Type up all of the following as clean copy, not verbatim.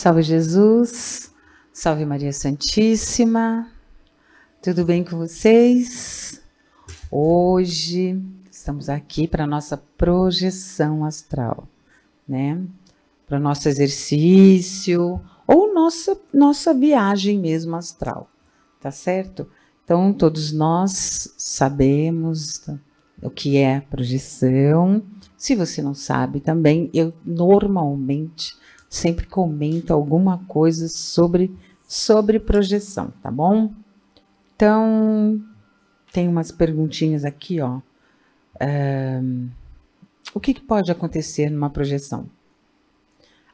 Salve Jesus, salve Maria Santíssima, tudo bem com vocês? Hoje estamos aqui para a nossa projeção astral, né? Para o nosso exercício ou nossa viagem mesmo astral, tá certo? Então, todos nós sabemos o que é projeção. Se você não sabe também, eu normalmente sempre comento alguma coisa sobre projeção, tá bom? Então, tem umas perguntinhas aqui, ó. O que pode acontecer numa projeção?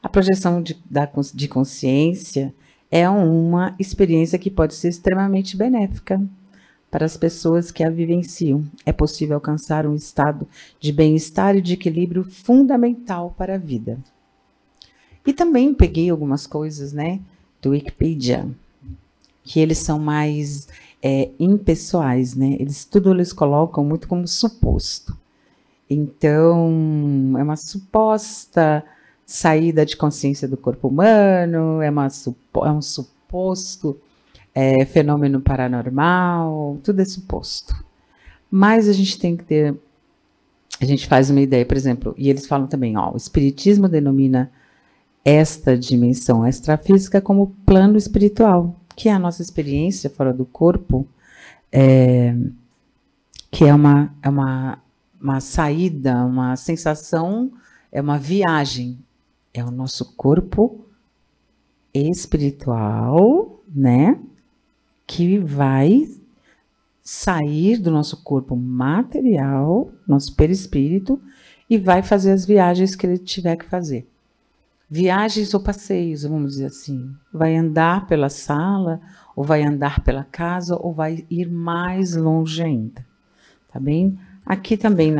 A projeção de consciência é uma experiência que pode ser extremamente benéfica para as pessoas que a vivenciam. É possível alcançar um estado de bem-estar e de equilíbrio fundamental para a vida. E também peguei algumas coisas, né, do Wikipedia, que eles são mais impessoais, né? Eles colocam muito como suposto. Então, é uma suposta saída de consciência do corpo humano, é um suposto fenômeno paranormal, tudo é suposto. Mas a gente tem que ter, a gente faz uma ideia, por exemplo, e eles falam também, ó, o Espiritismo denomina esta dimensão extrafísica como plano espiritual, que é a nossa experiência fora do corpo, que é uma saída, uma sensação, é uma viagem, é o nosso corpo espiritual, né, que vai sair do nosso corpo material, nosso perispírito, e vai fazer as viagens que ele tiver que fazer. Viagens ou passeios, vamos dizer assim. Vai andar pela sala, ou vai andar pela casa, ou vai ir mais longe ainda. Tá bem? Aqui também,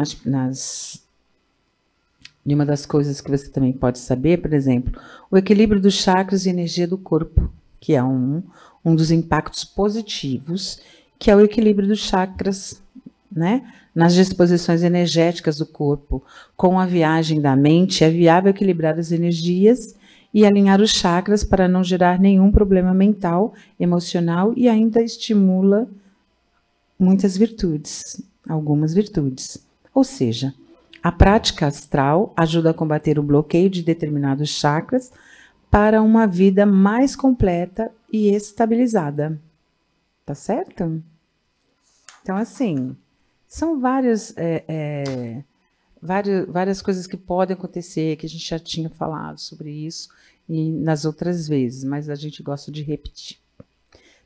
uma das coisas que você também pode saber, por exemplo, o equilíbrio dos chakras e energia do corpo, que é um dos impactos positivos, que é o equilíbrio dos chakras, né? Nas disposições energéticas do corpo. Com a viagem da mente, é viável equilibrar as energias e alinhar os chakras para não gerar nenhum problema mental, emocional e ainda estimula muitas virtudes, algumas virtudes. Ou seja, a prática astral ajuda a combater o bloqueio de determinados chakras para uma vida mais completa e estabilizada. Tá certo? Então, assim, são várias coisas que podem acontecer, que a gente já tinha falado sobre isso e nas outras vezes, mas a gente gosta de repetir,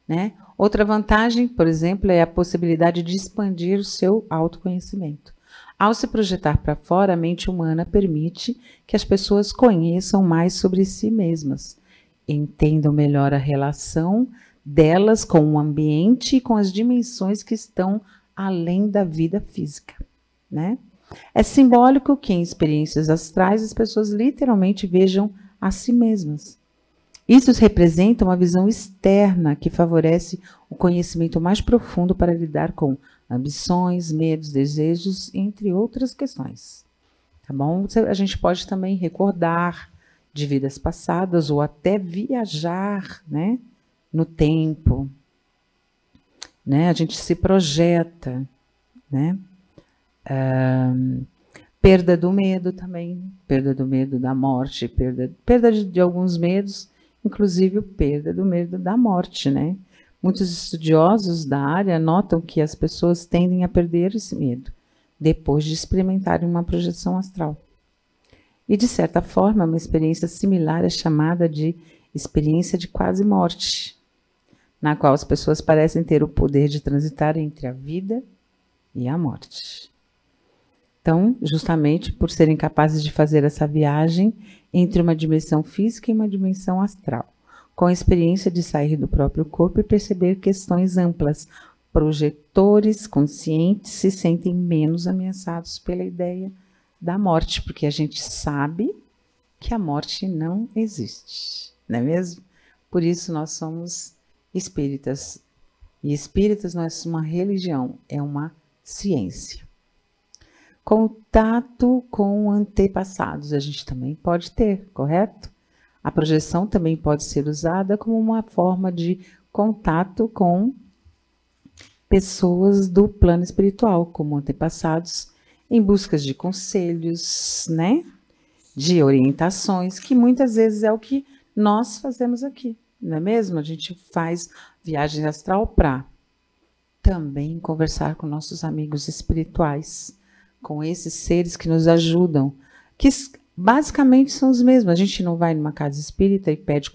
né? Outra vantagem, por exemplo, é a possibilidade de expandir o seu autoconhecimento. Ao se projetar para fora, a mente humana permite que as pessoas conheçam mais sobre si mesmas, entendam melhor a relação delas com o ambiente e com as dimensões que estão além da vida física, né? É simbólico que em experiências astrais as pessoas literalmente vejam a si mesmas. Isso representa uma visão externa que favorece o conhecimento mais profundo para lidar com ambições, medos, desejos, entre outras questões. Tá bom? A gente pode também recordar de vidas passadas ou até viajar, né, no tempo, né? A gente se projeta, né? Perda do medo também, perda do medo da morte, perda de alguns medos, inclusive perda do medo da morte, né? Muitos estudiosos da área notam que as pessoas tendem a perder esse medo depois de experimentarem uma projeção astral. E, de certa forma, uma experiência similar é chamada de experiência de quase morte, na qual as pessoas parecem ter o poder de transitar entre a vida e a morte. Então, justamente por serem capazes de fazer essa viagem entre uma dimensão física e uma dimensão astral, com a experiência de sair do próprio corpo e perceber questões amplas, projetores conscientes se sentem menos ameaçados pela ideia da morte, porque a gente sabe que a morte não existe, não é mesmo? Por isso nós somos espíritas. E espíritas não é uma religião, é uma ciência. Contato com antepassados a gente também pode ter, correto? A projeção também pode ser usada como uma forma de contato com pessoas do plano espiritual, como antepassados, em busca de conselhos, né? De orientações, que muitas vezes é o que nós fazemos aqui, não é mesmo? A gente faz viagem astral para também conversar com nossos amigos espirituais, com esses seres que nos ajudam, que basicamente são os mesmos. A gente não vai numa casa espírita e pede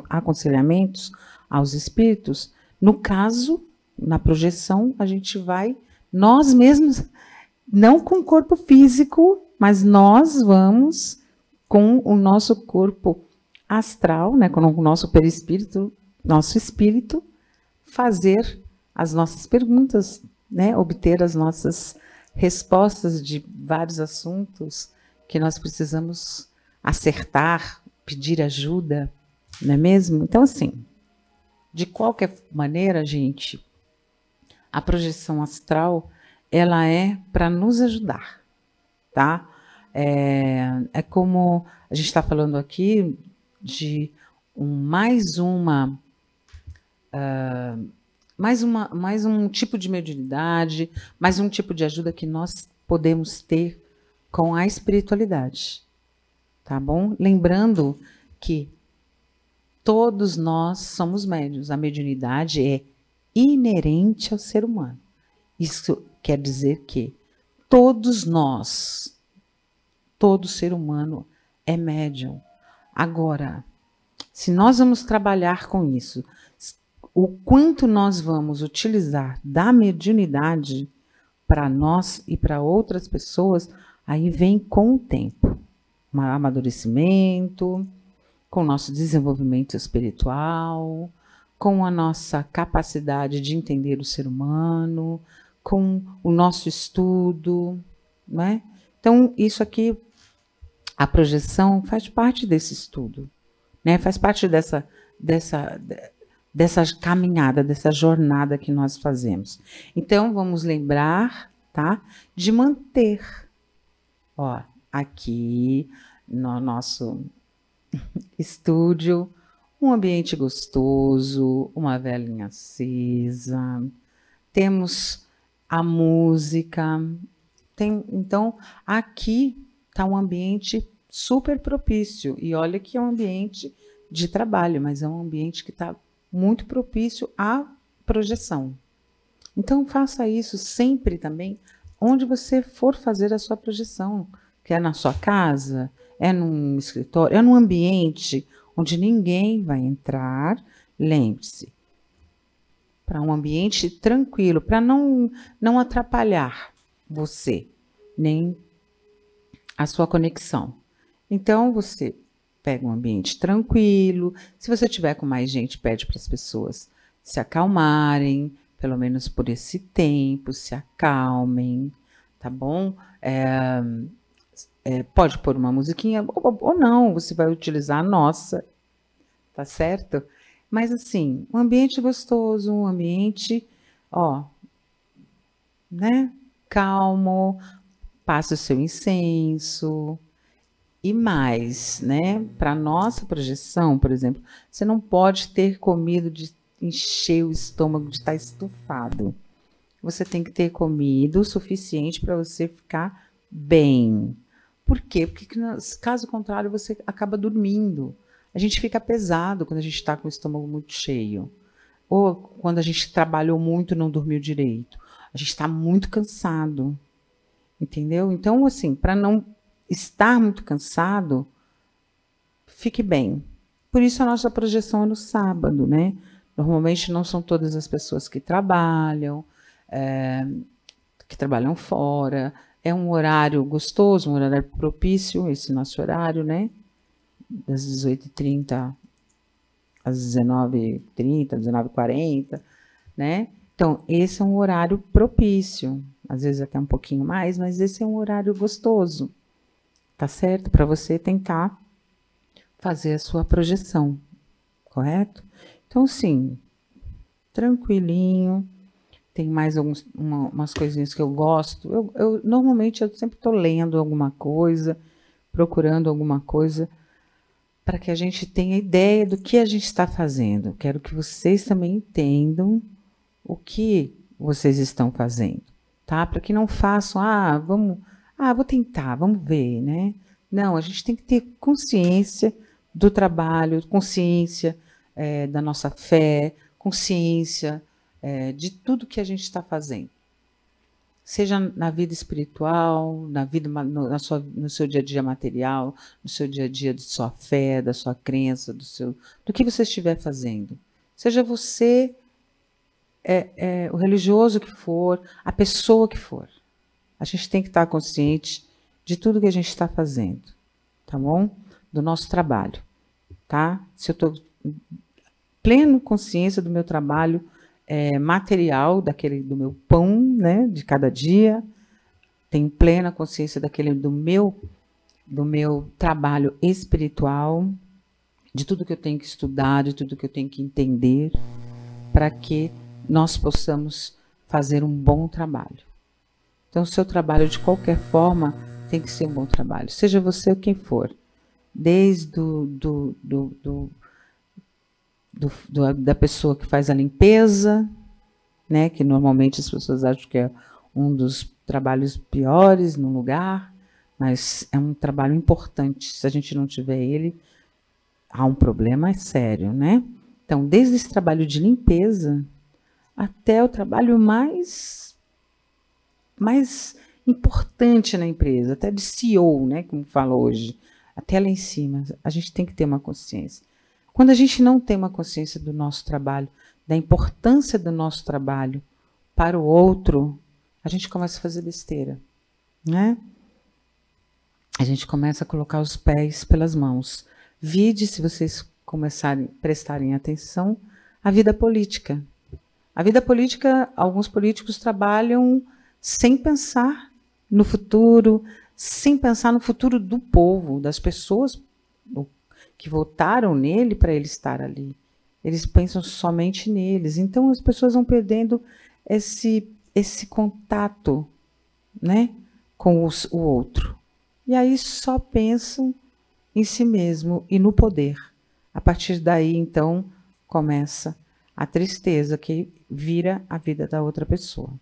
aconselhamentos aos espíritos. No caso, na projeção, a gente vai nós mesmos, não com o corpo físico, mas nós vamos com o nosso corpo astral, né, com o nosso perispírito, nosso espírito, fazer as nossas perguntas, né, obter as nossas respostas de vários assuntos que nós precisamos acertar, pedir ajuda, não é mesmo? Então, assim, de qualquer maneira, gente, a projeção astral, ela é para nos ajudar, tá? É como a gente está falando aqui de mais um tipo de mediunidade, mais um tipo de ajuda que nós podemos ter com a espiritualidade, tá bom? Lembrando que todos nós somos médiuns, a mediunidade é inerente ao ser humano. Isso quer dizer que todos nós, todo ser humano é médium. Agora, se nós vamos trabalhar com isso, o quanto nós vamos utilizar da mediunidade para nós e para outras pessoas, aí vem com o tempo. Um amadurecimento, com o nosso desenvolvimento espiritual, com a nossa capacidade de entender o ser humano, com o nosso estudo, né? Então, isso aqui, a projeção faz parte desse estudo, né? Faz parte dessa caminhada, dessa jornada que nós fazemos. Então, vamos lembrar, tá? De manter, ó, aqui no nosso estúdio, um ambiente gostoso, uma velinha acesa, temos a música, então aqui está um ambiente super propício, e olha que é um ambiente de trabalho, mas é um ambiente que está muito propício à projeção. Então faça isso sempre também, onde você for fazer a sua projeção, que é na sua casa, é num escritório, é num ambiente onde ninguém vai entrar. Lembre-se, para um ambiente tranquilo, para não atrapalhar você, nem a sua conexão. Então, você pega um ambiente tranquilo. Se você tiver com mais gente, pede para as pessoas se acalmarem, pelo menos por esse tempo, se acalmem, tá bom? Pode pôr uma musiquinha, ou não, você vai utilizar a nossa, tá certo? Mas assim, um ambiente gostoso, um ambiente, ó, né? Calmo, passe o seu incenso. E mais, né? Para nossa projeção, por exemplo, você não pode ter comido de encher o estômago, de estar estufado. Você tem que ter comido o suficiente para você ficar bem. Por quê? Porque caso contrário, você acaba dormindo. A gente fica pesado quando a gente está com o estômago muito cheio. Ou quando a gente trabalhou muito e não dormiu direito. A gente está muito cansado. Entendeu? Então, assim, para não estar muito cansado, fique bem. Por isso a nossa projeção é no sábado, né? Normalmente não são todas as pessoas que trabalham fora. É um horário gostoso, um horário propício, esse nosso horário, né? Das 18h30 às 19h30, 19h40, né? Então, esse é um horário propício. Às vezes até um pouquinho mais, mas esse é um horário gostoso. Tá certo? Para você tentar fazer a sua projeção, correto? Então, sim, tranquilinho. Tem mais umas coisinhas que eu gosto. Normalmente eu sempre estou lendo alguma coisa, procurando alguma coisa para que a gente tenha ideia do que a gente está fazendo. Quero que vocês também entendam o que vocês estão fazendo, tá? Para que não façam, vou tentar, vamos ver, né? Não, a gente tem que ter consciência do trabalho, consciência da nossa fé, consciência de tudo que a gente está fazendo. Seja na vida espiritual, na vida, no seu dia a dia material, no seu dia a dia de sua fé, da sua crença, do que você estiver fazendo. Seja você o religioso que for, a pessoa que for. A gente tem que estar consciente de tudo que a gente está fazendo, tá bom? Do nosso trabalho, tá? Se eu estou pleno consciência do meu trabalho material, do meu pão, né, de cada dia, tenho plena consciência do meu trabalho espiritual, de tudo que eu tenho que estudar, de tudo que eu tenho que entender, para que nós possamos fazer um bom trabalho. Então, o seu trabalho, de qualquer forma, tem que ser um bom trabalho, seja você ou quem for, desde da pessoa que faz a limpeza, né, que normalmente as pessoas acham que é um dos trabalhos piores no lugar, mas é um trabalho importante. Se a gente não tiver ele, há um problema sério, né? Então, desde esse trabalho de limpeza até o trabalho mais importante na empresa, até de CEO, né, como fala hoje, até lá em cima, a gente tem que ter uma consciência. Quando a gente não tem uma consciência do nosso trabalho, da importância do nosso trabalho para o outro, a gente começa a fazer besteira, né? A gente começa a colocar os pés pelas mãos. Vide, se vocês prestarem atenção, a vida política. A vida política, alguns políticos trabalham sem pensar no futuro, sem pensar no futuro do povo, das pessoas que votaram nele para ele estar ali. Eles pensam somente neles. Então, as pessoas vão perdendo esse contato, né, com o outro. E aí só pensam em si mesmo e no poder. A partir daí, então, começa a tristeza que vira a vida da outra pessoa.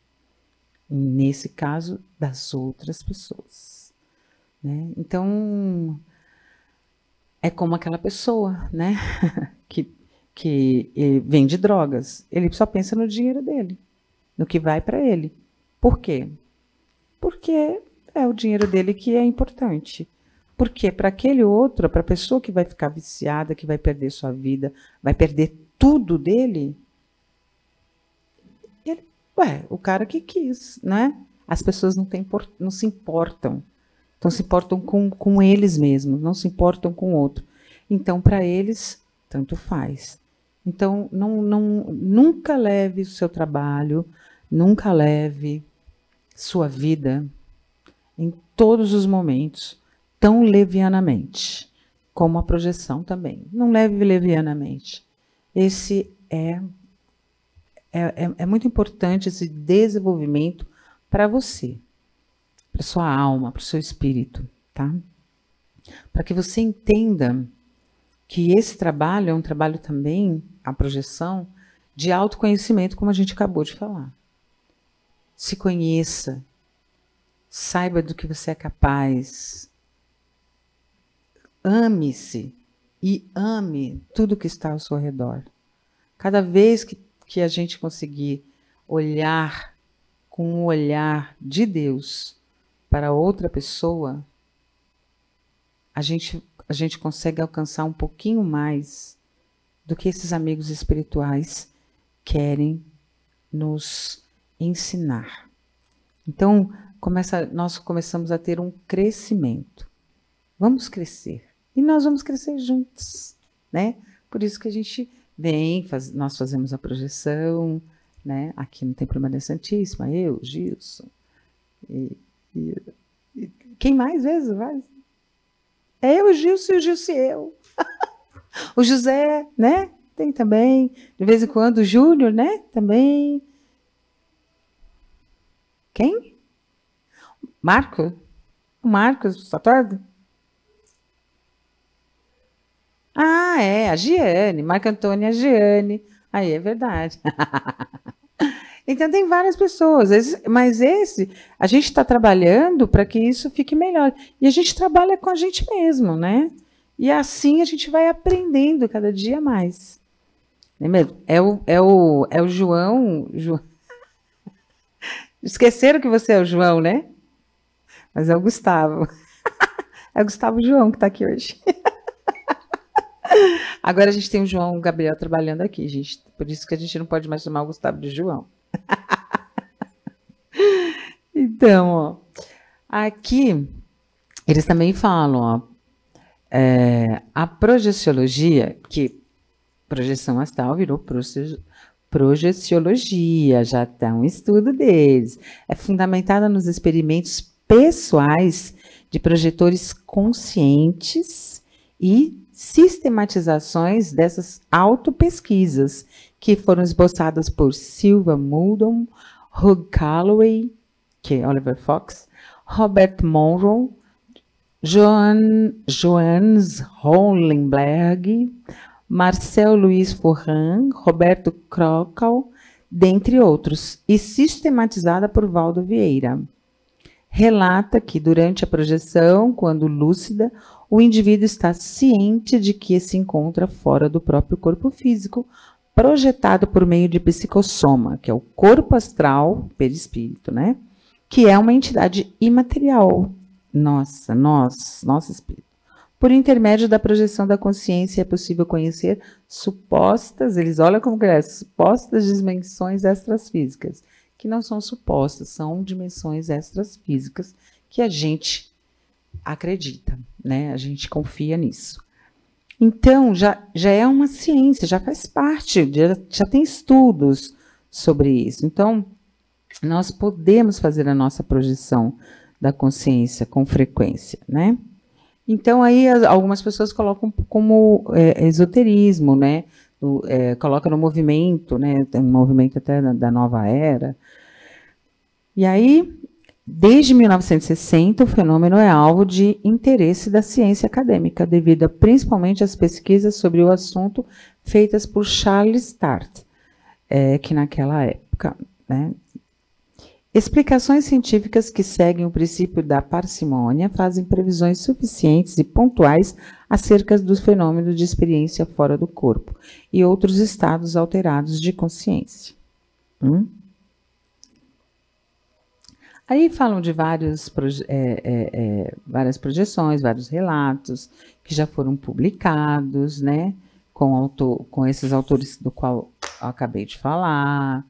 Nesse caso, das outras pessoas, né? Então, é como aquela pessoa, né, que vende drogas. Ele só pensa no dinheiro dele, no que vai para ele. Por quê? Porque é o dinheiro dele que é importante. Porque para aquele outro, para a pessoa que vai ficar viciada, que vai perder sua vida, vai perder tudo dele, o cara que quis, né? As pessoas não se importam. Então, se importam com eles mesmos, não se importam com o outro. Então, para eles, tanto faz. Então, nunca leve o seu trabalho, nunca leve sua vida em todos os momentos tão levianamente, como a projeção também. Não leve levianamente. Esse é muito importante, esse desenvolvimento para você, para sua alma, para o seu espírito, tá? Para que você entenda que esse trabalho é um trabalho também, a projeção, de autoconhecimento, como a gente acabou de falar. Se conheça, saiba do que você é capaz, ame-se e ame tudo que está ao seu redor. Cada vez que a gente conseguir olhar com o olhar de Deus para outra pessoa, a gente consegue alcançar um pouquinho mais do que esses amigos espirituais querem nos ensinar. Então, nós começamos a ter um crescimento. Vamos crescer. E nós vamos crescer juntos, né? Por isso que a gente vem, nós fazemos a projeção, né? Aqui no Templo Maria Santíssima, eu, Gilson, e quem mais vezes vai? É eu, o Gilson e o Gilson e eu. O José, né? Tem também. De vez em quando o Júnior, né? Também. Quem? Marco? O Marcos Satordo? Ah, é, a Giane, Marco Antônio e a Giane. Aí, é verdade. Então, tem várias pessoas, mas a gente está trabalhando para que isso fique melhor. E a gente trabalha com a gente mesmo, né? E assim a gente vai aprendendo cada dia mais. Não é mesmo? É o João. Esqueceram que você é o João, né? Mas é o Gustavo. É o Gustavo João que está aqui hoje. Agora a gente tem o João Gabriel trabalhando aqui, gente. Por isso que a gente não pode mais chamar o Gustavo de João. Então, ó, aqui eles também falam, ó, a projeciologia, que projeção astral virou projeciologia, já está um estudo deles. É fundamentada nos experimentos pessoais de projetores conscientes e sistematizações dessas autopesquisas que foram esboçadas por Silva Muldoon, Hugh Calloway, que é Oliver Fox, Robert Monroe, Johannes Hollenberg, Marcel Luiz Forran, Roberto Krocal, dentre outros, e sistematizada por Valdo Vieira. Relata que, durante a projeção, quando lúcida, o indivíduo está ciente de que se encontra fora do próprio corpo físico, projetado por meio de psicossoma, que é o corpo astral, perispírito, né? Que é uma entidade imaterial, nosso espírito. Por intermédio da projeção da consciência, é possível conhecer supostas, eles olham como que é, supostas dimensões extrafísicas, que não são supostas, são dimensões extrafísicas que a gente acredita, né? A gente confia nisso. Então, já é uma ciência, já faz parte, já tem estudos sobre isso. Então, nós podemos fazer a nossa projeção da consciência com frequência, né? Então, aí algumas pessoas colocam como esoterismo, né? Coloca no movimento, né? Tem um movimento até da nova era. E aí, desde 1960, o fenômeno é alvo de interesse da ciência acadêmica, devido principalmente às pesquisas sobre o assunto feitas por Charles Start, que naquela época, né? Explicações científicas que seguem o princípio da parcimônia fazem previsões suficientes e pontuais acerca do fenômeno de experiência fora do corpo e outros estados alterados de consciência. Aí falam de várias projeções, vários relatos que já foram publicados, né, com esses autores do qual eu acabei de falar.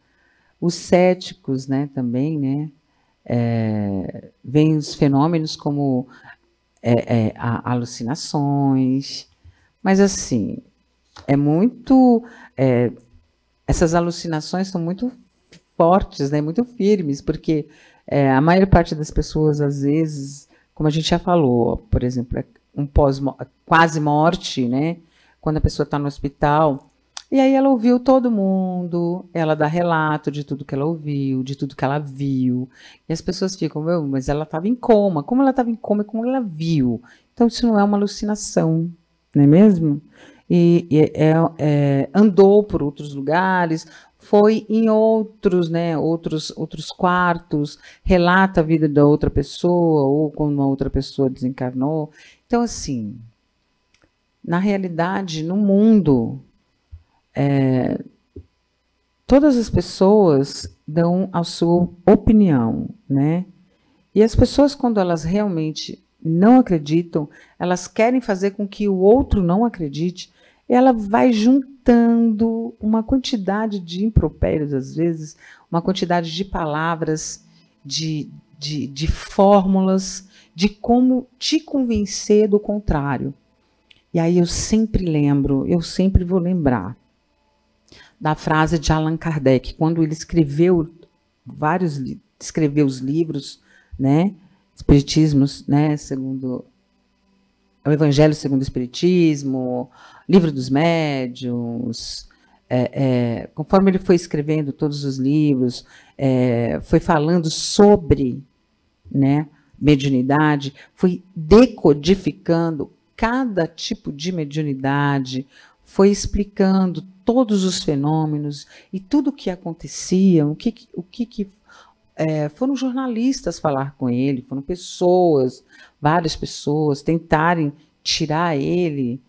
Os céticos, né, também, né, veem os fenômenos como alucinações, mas assim, essas alucinações são muito fortes, né, muito firmes, porque a maior parte das pessoas, às vezes, como a gente já falou, por exemplo, quase morte, né, quando a pessoa está no hospital. E aí ela ouviu todo mundo, ela dá relato de tudo que ela ouviu, de tudo que ela viu. E as pessoas ficam, mas ela estava em coma. Como ela estava em coma e como ela viu? Então, isso não é uma alucinação, não é mesmo? Andou por outros lugares, foi em outros quartos, relata a vida da outra pessoa, ou quando uma outra pessoa desencarnou. Então, assim, na realidade, no mundo, todas as pessoas dão a sua opinião, né? E as pessoas, quando elas realmente não acreditam, elas querem fazer com que o outro não acredite, ela vai juntando uma quantidade de impropérios, às vezes, uma quantidade de palavras, de fórmulas, de como te convencer do contrário. E aí eu sempre vou lembrar da frase de Allan Kardec, quando ele escreveu os livros, né, Espiritismos, né, segundo o Evangelho segundo o Espiritismo, Livro dos Médiuns, conforme ele foi escrevendo todos os livros, foi falando sobre, né, mediunidade, foi decodificando cada tipo de mediunidade, foi explicando todos os fenômenos e tudo o que acontecia, foram jornalistas falar com ele, foram pessoas, várias pessoas, tentarem tirar ele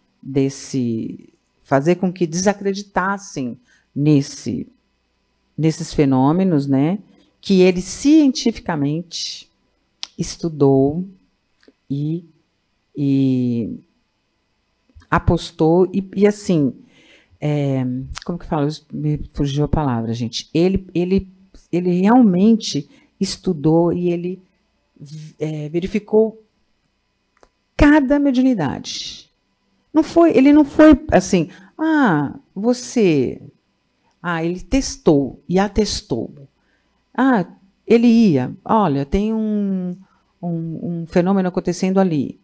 fazer com que desacreditassem nesses fenômenos, né? Que ele cientificamente estudou e apostou e assim, como que fala? Me fugiu a palavra, gente. Ele realmente estudou e ele verificou cada mediunidade. Ele não foi assim, ele testou e atestou. Ele ia, olha, tem um fenômeno acontecendo ali.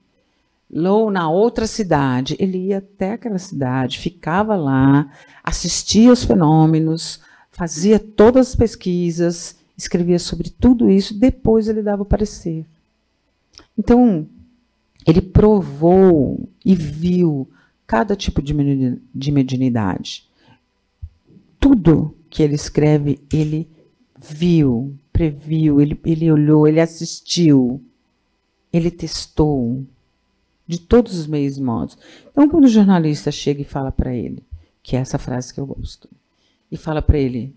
Ou na outra cidade, ele ia até aquela cidade, ficava lá, assistia aos fenômenos, fazia todas as pesquisas, escrevia sobre tudo isso, depois ele dava o parecer. Então, ele provou e viu cada tipo de mediunidade. Tudo que ele escreve, ele viu, previu, ele olhou, ele assistiu, ele testou, de todos os meios e modos. Então, quando o jornalista chega e fala para ele, que é essa frase que eu gosto, e fala para ele,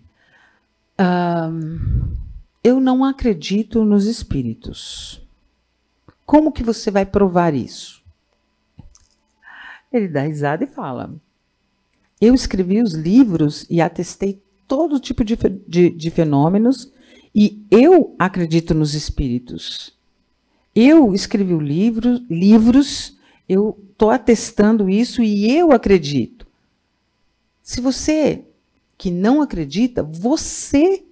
eu não acredito nos espíritos. Como que você vai provar isso? Ele dá risada e fala, eu escrevi os livros e atestei todo tipo de fenômenos e eu acredito nos espíritos. Eu escrevi livros, eu estou atestando isso e eu acredito. Se você que não acredita, você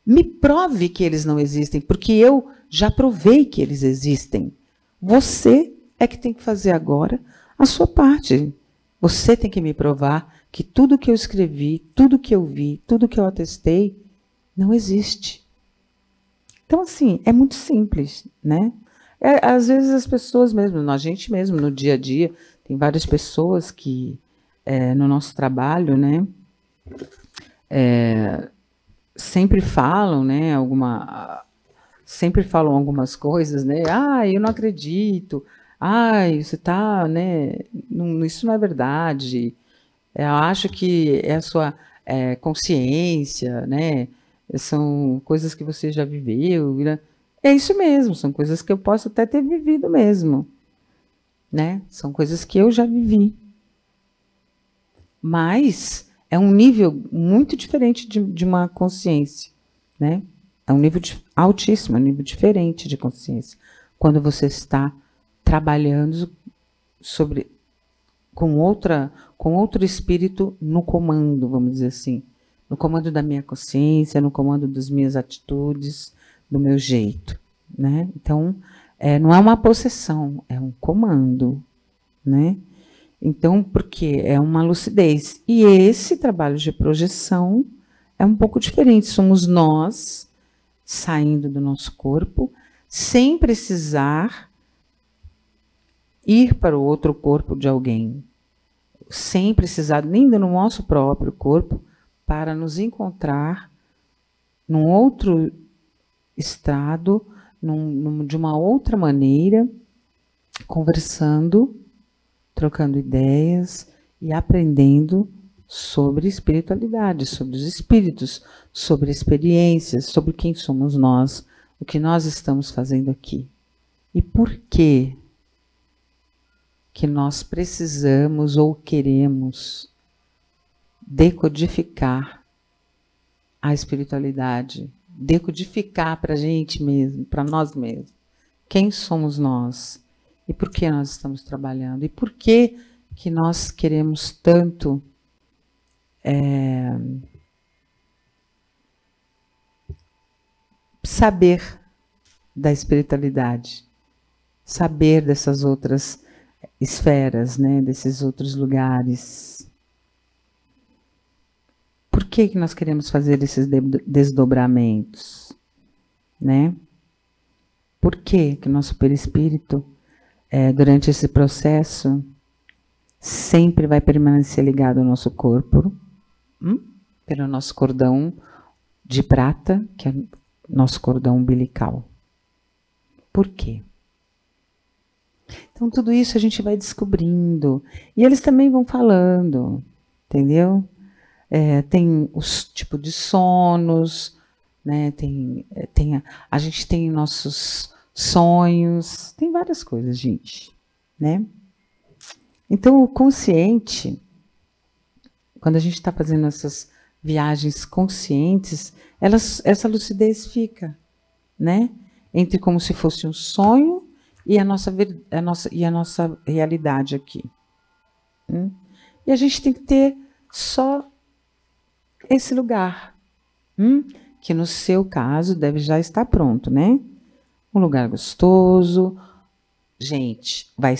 me prove que eles não existem, porque eu já provei que eles existem. Você é que tem que fazer agora a sua parte. Você tem que me provar que tudo que eu escrevi, tudo que eu vi, tudo que eu atestei, não existe. Então, assim, é muito simples, né? Às vezes as pessoas mesmo, a gente mesmo, no dia a dia, tem várias pessoas que, no nosso trabalho, né, sempre falam, né, sempre falam algumas coisas, né, eu não acredito, você está, né, isso não é verdade, eu acho que é a sua consciência, né, são coisas que você já viveu, né? É isso mesmo, são coisas que eu posso até ter vivido mesmo, né? São coisas que eu já vivi. Mas é um nível muito diferente de uma consciência, né? É um nível altíssimo, é um nível diferente de consciência. Quando você está trabalhando com outro espírito no comando, vamos dizer assim, no comando da minha consciência, no comando das minhas atitudes, do meu jeito, né? Então, não é uma possessão, é um comando, né? Então, porque é uma lucidez. E esse trabalho de projeção é um pouco diferente. Somos nós saindo do nosso corpo, sem precisar ir para o outro corpo de alguém, sem precisar nem do nosso próprio corpo, para nos encontrar num outro estado, de uma outra maneira, conversando, trocando ideias e aprendendo sobre espiritualidade, sobre os espíritos, sobre experiências, sobre quem somos nós, o que nós estamos fazendo aqui. E por que nós precisamos ou queremos decodificar a espiritualidade, decodificar para a gente mesmo, para nós mesmos. Quem somos nós? E por que nós estamos trabalhando? E por que nós queremos tanto saber da espiritualidade, saber dessas outras esferas, né, desses outros lugares? Por que nós queremos fazer esses desdobramentos, né? Por que o nosso perispírito durante esse processo, sempre vai permanecer ligado ao nosso corpo, pelo nosso cordão de prata, que é nosso cordão umbilical. Por quê? Então, tudo isso a gente vai descobrindo. E eles também vão falando, entendeu? Tem os tipos de sonos, né? A gente tem nossos sonhos, tem várias coisas, gente, né? Então, o consciente, quando a gente está fazendo essas viagens conscientes, essa lucidez fica, né? Entre como se fosse um sonho e a nossa realidade aqui. E a gente tem que ter só esse lugar, que no seu caso deve já estar pronto, né? Um lugar gostoso. Gente, vai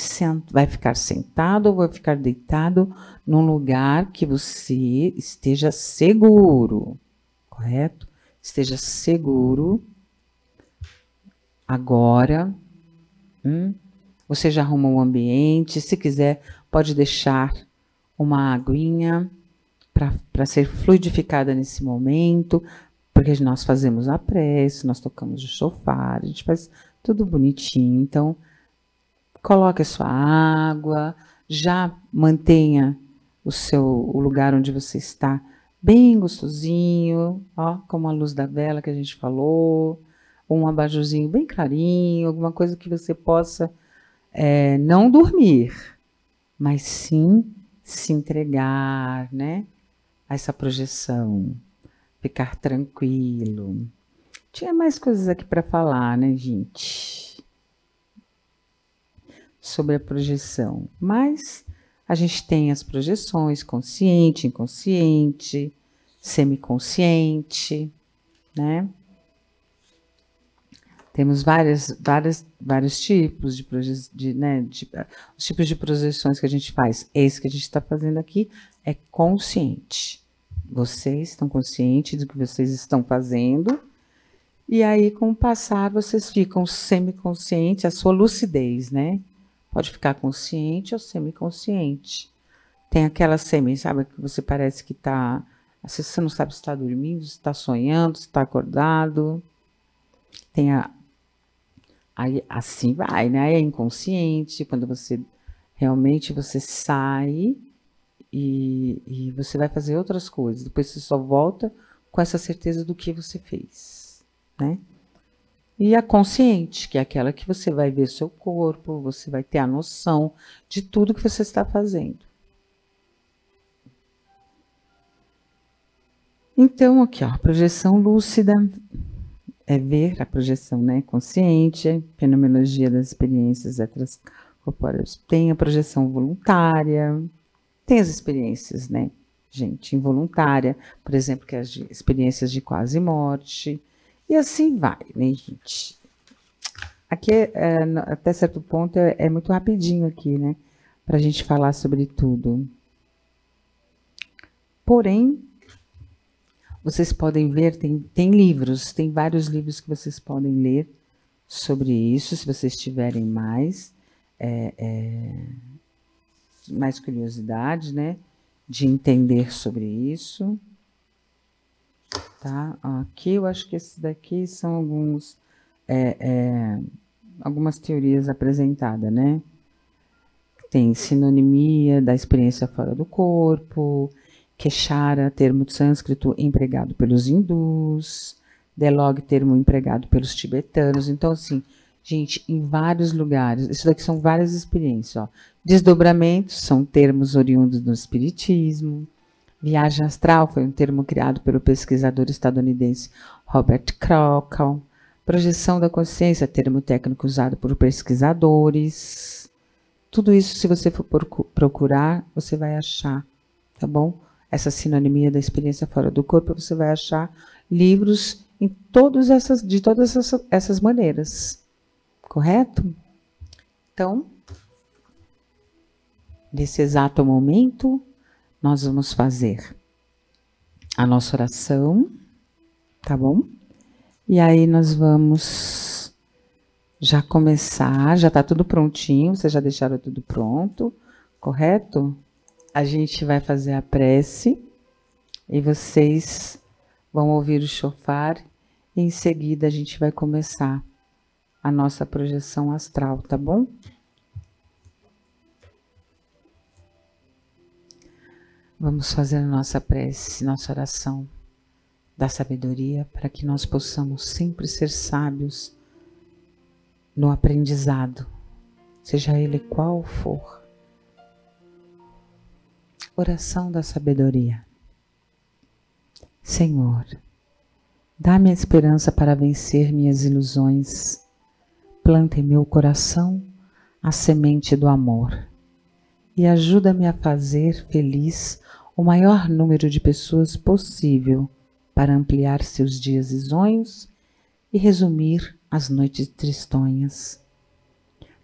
ficar sentado ou vai ficar deitado num lugar que você esteja seguro, correto? Esteja seguro. Agora, você já arrumou o ambiente. Se quiser, pode deixar uma aguinha para ser fluidificada nesse momento, porque nós fazemos a prece, nós tocamos o chofar, a gente faz tudo bonitinho. Então, coloque a sua água, já mantenha o lugar onde você está bem gostosinho, ó, como a luz da vela que a gente falou, ou um abajurzinho bem clarinho, alguma coisa que você possa não dormir, mas sim se entregar, né, a essa projeção, ficar tranquilo. Tinha mais coisas aqui para falar, né, gente? Sobre a projeção, mas a gente tem as projeções consciente, inconsciente, semiconsciente, né? Temos vários tipos os tipos de projeções que a gente faz. Esse que a gente está fazendo aqui é consciente. Vocês estão conscientes do que vocês estão fazendo, e aí, com o passar, vocês ficam semiconscientes, a sua lucidez, né? Pode ficar consciente ou semiconsciente. Tem aquela sabe, que você parece que está... Você não sabe se está dormindo, se está sonhando, se está acordado. Tem aí, assim vai, né? Aí é inconsciente, quando você realmente sai e você vai fazer outras coisas. Depois você só volta com essa certeza do que você fez, né? E a consciente, que é aquela que você vai ver seu corpo, você vai ter a noção de tudo que você está fazendo. Então, aqui, ó, projeção lúcida é ver a projeção, né, consciente, fenomenologia das experiências extracorpóreas. Tem a projeção voluntária, tem as experiências, né, gente, involuntária, por exemplo, que é as experiências de quase morte. E assim vai, né, gente? Aqui, até certo ponto, é muito rapidinho aqui, né? Para a gente falar sobre tudo. Porém, vocês podem ver, tem livros, tem vários livros que vocês podem ler sobre isso, se vocês tiverem mais curiosidade, né? De entender sobre isso. Tá? Aqui eu acho que esses daqui são algumas teorias apresentadas, né? Tem sinonimia da experiência fora do corpo, Keshara, termo sânscrito empregado pelos hindus, Delog, termo empregado pelos tibetanos. Então, assim, gente, em vários lugares, isso daqui são várias experiências, ó. Desdobramentos são termos oriundos do espiritismo. Viagem astral foi um termo criado pelo pesquisador estadunidense Robert Kroll. Projeção da consciência, termo técnico usado por pesquisadores. Tudo isso, se você for procurar, você vai achar, tá bom? Essa sinonimia da experiência fora do corpo, você vai achar livros de todas essas maneiras, correto? Então, nesse exato momento, nós vamos fazer a nossa oração, tá bom? E aí nós vamos já começar, já está tudo prontinho, vocês já deixaram tudo pronto, correto? A gente vai fazer a prece e vocês vão ouvir o shofar e em seguida a gente vai começar a nossa projeção astral, tá bom? Vamos fazer a nossa prece, nossa oração da sabedoria para que nós possamos sempre ser sábios no aprendizado, seja ele qual for. Oração da sabedoria. Senhor, dá-me a esperança para vencer minhas ilusões. Planta em meu coração a semente do amor e ajuda-me a fazer feliz o maior número de pessoas possível para ampliar seus dias risonhos e resumir as noites tristonhas.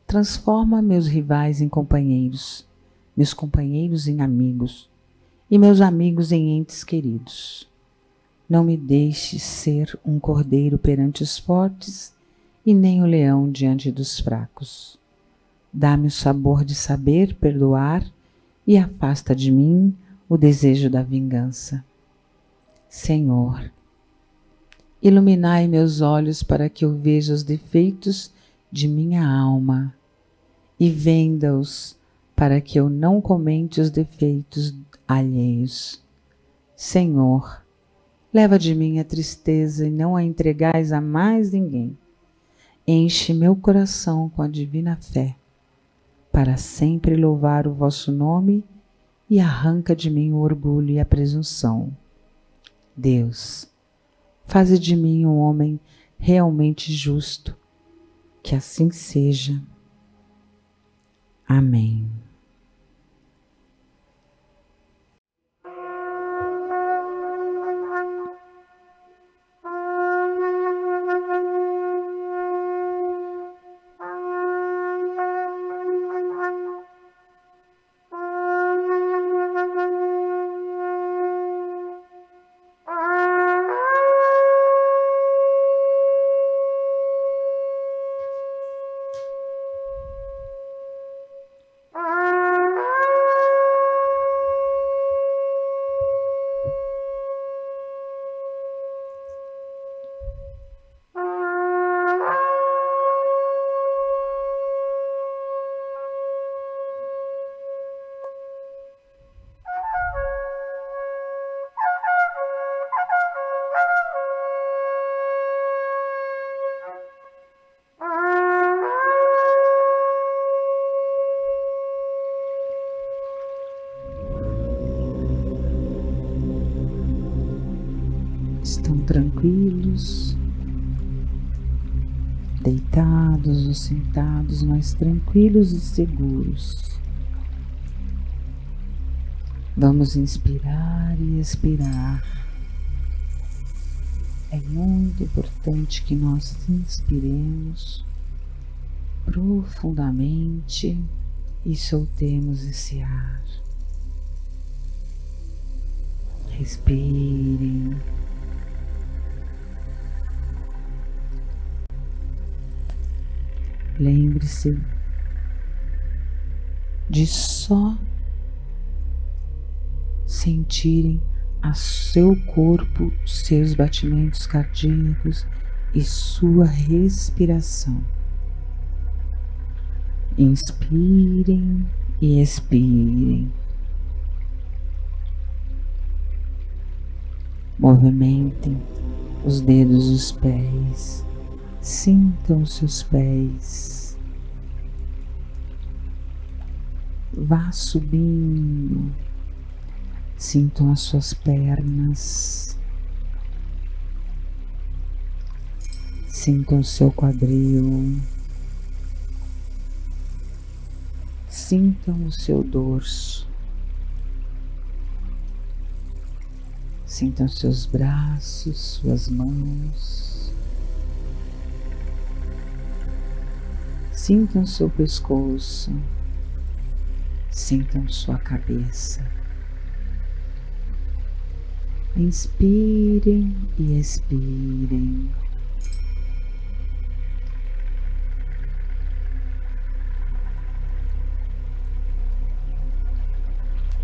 Transforma meus rivais em companheiros, meus companheiros em amigos e meus amigos em entes queridos. Não me deixes ser um cordeiro perante os fortes e nem o leão diante dos fracos. Dá-me o sabor de saber perdoar e afasta de mim o desejo da vingança. Senhor, iluminai meus olhos para que eu veja os defeitos de minha alma e venda-os para que eu não comente os defeitos alheios. Senhor, leva de mim a tristeza e não a entregais a mais ninguém. Enche meu coração com a divina fé, para sempre louvar o vosso nome e arranca de mim o orgulho e a presunção. Deus, faze de mim um homem realmente justo, que assim seja. Amém. Estão tranquilos, deitados ou sentados, mas tranquilos e seguros. Vamos inspirar e expirar. É muito importante que nós inspiremos profundamente e soltemos esse ar. Respirem. Lembre-se de só sentirem a seu corpo, seus batimentos cardíacos e sua respiração. Inspirem e expirem. Movimentem os dedos dos pés. Sintam os seus pés. Vá subindo. Sintam as suas pernas. Sintam o seu quadril. Sintam o seu dorso. Sintam seus braços, suas mãos. Sintam seu pescoço, sintam sua cabeça. Inspirem e expirem.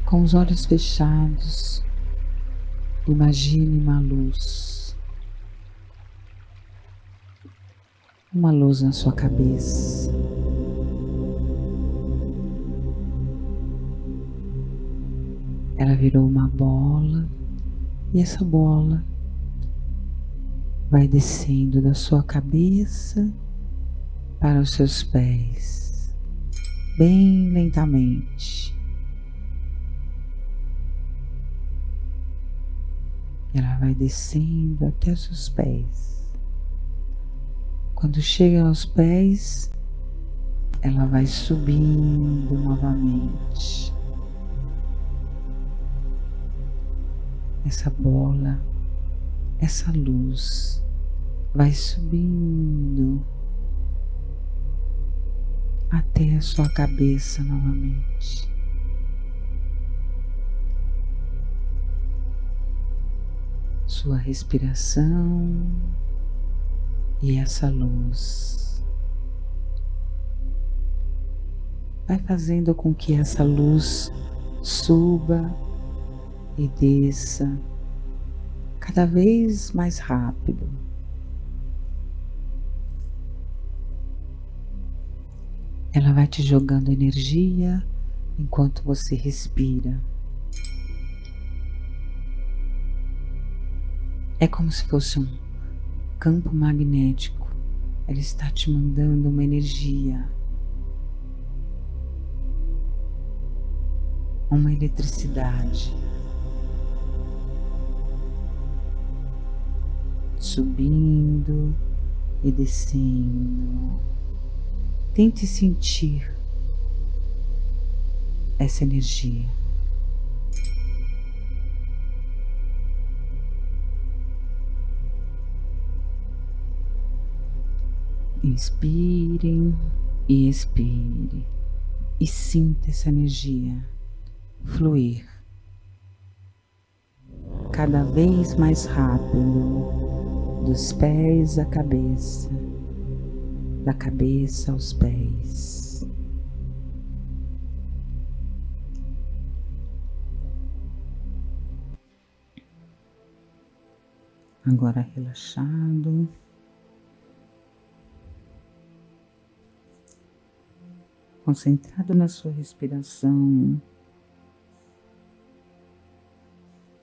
Com os olhos fechados, imagine uma luz na sua cabeça. Ela virou uma bola e essa bola vai descendo da sua cabeça para os seus pés, bem lentamente. Ela vai descendo até os seus pés. Quando chega aos pés, ela vai subindo novamente. Essa bola, essa luz vai subindo até a sua cabeça novamente. Sua respiração e essa luz vai fazendo com que essa luz suba e desça cada vez mais rápido. Ela vai te jogando energia enquanto você respira. É como se fosse um campo magnético. Ela está te mandando uma energia, uma eletricidade, subindo e descendo. Tente sentir essa energia. Inspire e expire e sinta essa energia fluir cada vez mais rápido, dos pés à cabeça, da cabeça aos pés. Agora relaxado. Concentrado na sua respiração,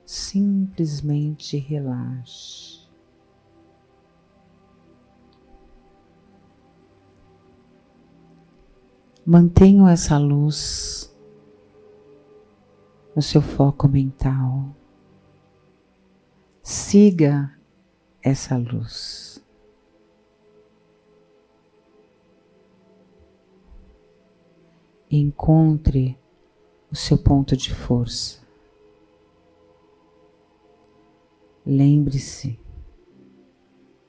simplesmente relaxe. Mantenha essa luz no seu foco mental. Siga essa luz. Encontre o seu ponto de força. Lembre-se,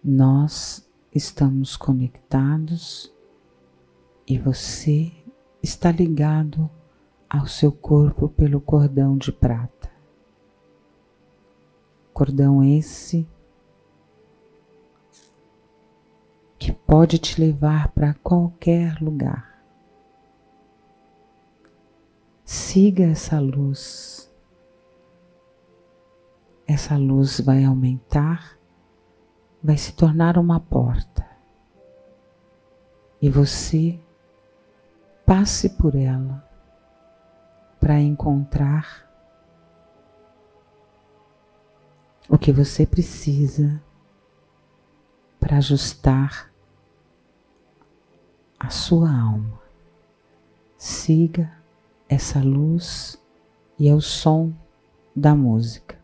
nós estamos conectados e você está ligado ao seu corpo pelo cordão de prata. Cordão esse que pode te levar para qualquer lugar. Siga essa luz. Essa luz vai aumentar, vai se tornar uma porta. E você passe por ela para encontrar o que você precisa para ajustar a sua alma. Siga essa luz e é o som da música.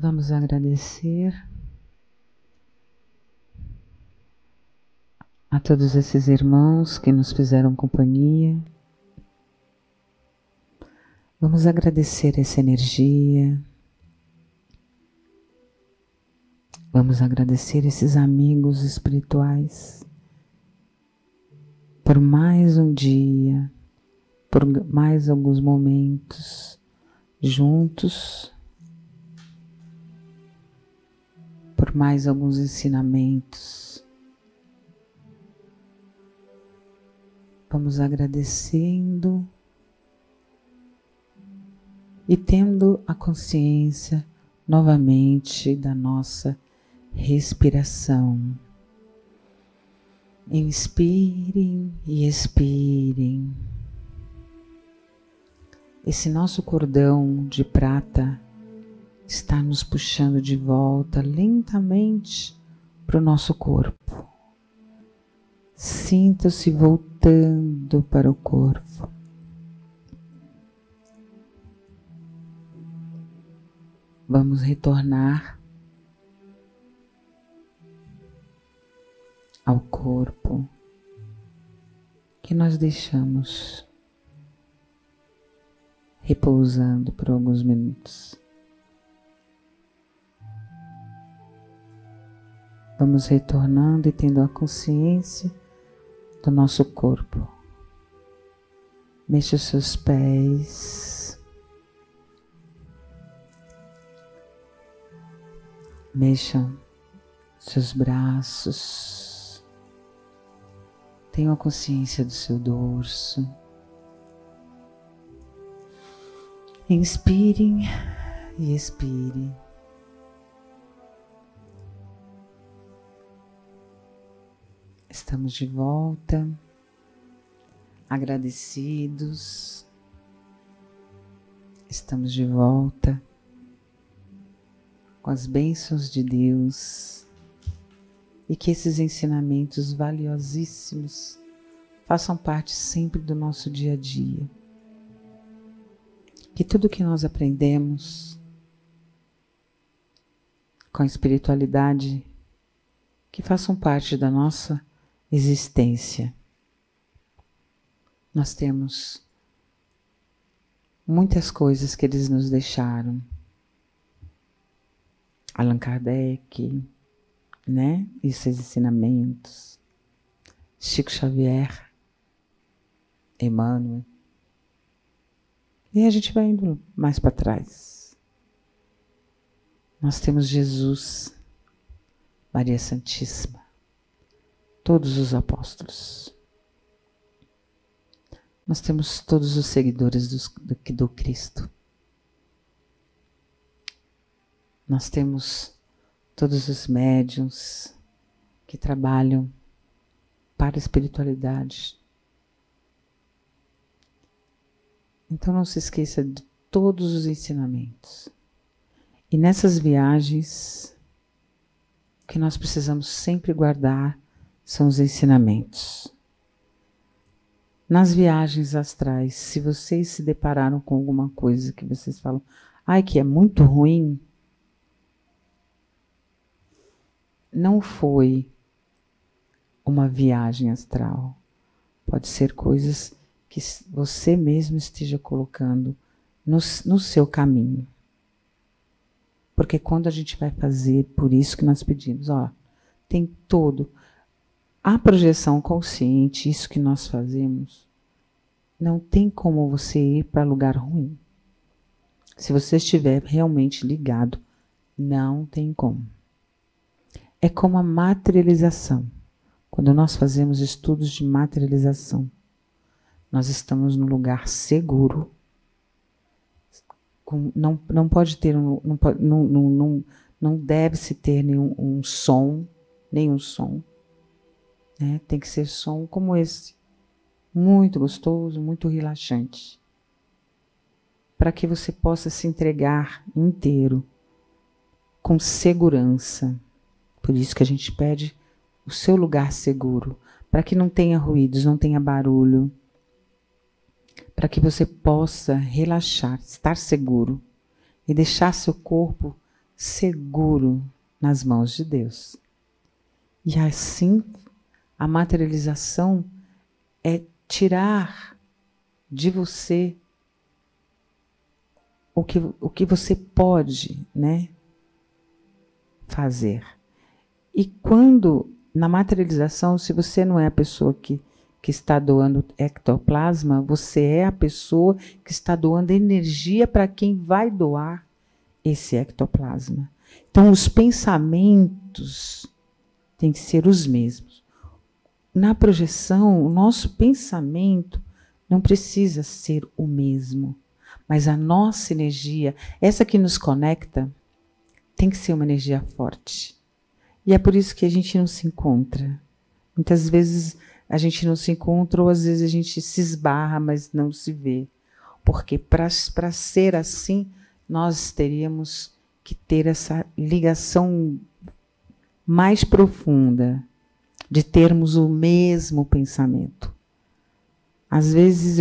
Vamos agradecer a todos esses irmãos que nos fizeram companhia. Vamos agradecer essa energia. Vamos agradecer esses amigos espirituais por mais um dia, por mais alguns momentos juntos, por mais alguns ensinamentos. Vamos agradecendo e tendo a consciência novamente da nossa respiração. Inspirem e expirem. Esse nosso cordão de prata está nos puxando de volta lentamente para o nosso corpo. Sinta-se voltando para o corpo. Vamos retornar ao corpo que nós deixamos repousando por alguns minutos. Vamos retornando e tendo a consciência do nosso corpo. Mexa os seus pés. Mexam seus braços. Tenham a consciência do seu dorso. Inspirem e expirem. Estamos de volta, agradecidos. Estamos de volta com as bênçãos de Deus e que esses ensinamentos valiosíssimos façam parte sempre do nosso dia a dia. Que tudo que nós aprendemos com a espiritualidade que façam parte da nossa existência. Nós temos muitas coisas que eles nos deixaram. Allan Kardec, né? E seus ensinamentos. Chico Xavier, Emmanuel. E a gente vai indo mais para trás. Nós temos Jesus, Maria Santíssima, todos os apóstolos. Nós temos todos os seguidores do Cristo. Nós temos todos os médiuns que trabalham para a espiritualidade. Então não se esqueça de todos os ensinamentos. E nessas viagens, o que nós precisamos sempre guardar são os ensinamentos. Nas viagens astrais, se vocês se depararam com alguma coisa que vocês falam, ai, que é muito ruim, não foi uma viagem astral. Pode ser coisas que você mesmo esteja colocando no seu caminho. Porque quando a gente vai fazer, por isso que nós pedimos, tem todo a projeção consciente, isso que nós fazemos, não tem como você ir para lugar ruim. Se você estiver realmente ligado, não tem como. É como a materialização. Quando nós fazemos estudos de materialização, nós estamos num lugar seguro. Não pode ter não deve-se ter nenhum som, né? Tem que ser som como esse, muito gostoso, muito relaxante, para que você possa se entregar inteiro, com segurança. Por isso que a gente pede o seu lugar seguro, para que não tenha ruídos, não tenha barulho, para que você possa relaxar, estar seguro e deixar seu corpo seguro nas mãos de Deus. E assim, a materialização é tirar de você o que você pode, né, fazer. E quando, na materialização, se você não é a pessoa que está doando ectoplasma, você é a pessoa que está doando energia para quem vai doar esse ectoplasma. Então, os pensamentos têm que ser os mesmos. Na projeção, o nosso pensamento não precisa ser o mesmo, mas a nossa energia, essa que nos conecta, tem que ser uma energia forte. E é por isso que a gente não se encontra. Muitas vezes a gente não se encontra, ou às vezes a gente se esbarra, mas não se vê. Porque para ser assim, nós teríamos que ter essa ligação mais profunda, de termos o mesmo pensamento. Às vezes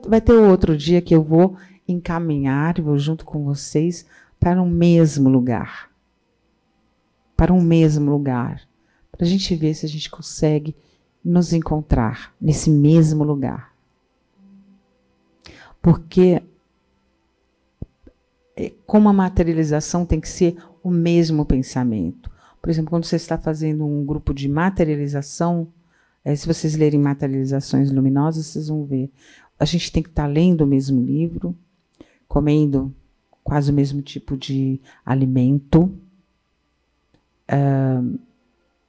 vai ter outro dia que eu vou encaminhar, vou junto com vocês para um mesmo lugar. Para um mesmo lugar. Para a gente ver se a gente consegue nos encontrar nesse mesmo lugar. Porque como a materialização tem que ser o mesmo pensamento. Por exemplo, quando você está fazendo um grupo de materialização, se vocês lerem Materializações Luminosas, vocês vão ver. A gente tem que estar lendo o mesmo livro, comendo quase o mesmo tipo de alimento.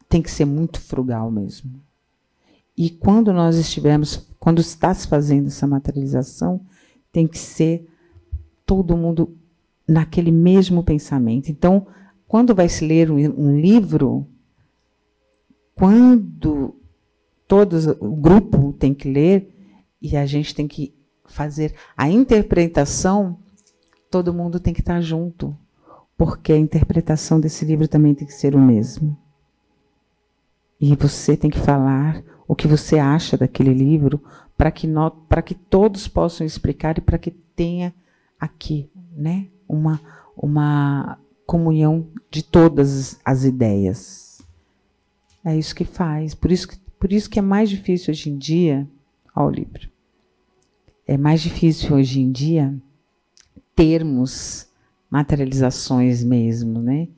Tem que ser muito frugal mesmo. E quando quando está se fazendo essa materialização, tem que ser todo mundo naquele mesmo pensamento. Então, quando vai se ler um livro, quando o grupo tem que ler e a gente tem que fazer a interpretação, todo mundo tem que estar junto, porque a interpretação desse livro também tem que ser o mesmo. E você tem que falar o que você acha daquele livro para que todos possam explicar e para que tenha aqui, né, uma comunhão de todas as ideias. É isso que faz. Por isso que é mais difícil hoje em dia, ao livro. É mais difícil hoje em dia termos materializações mesmo, né?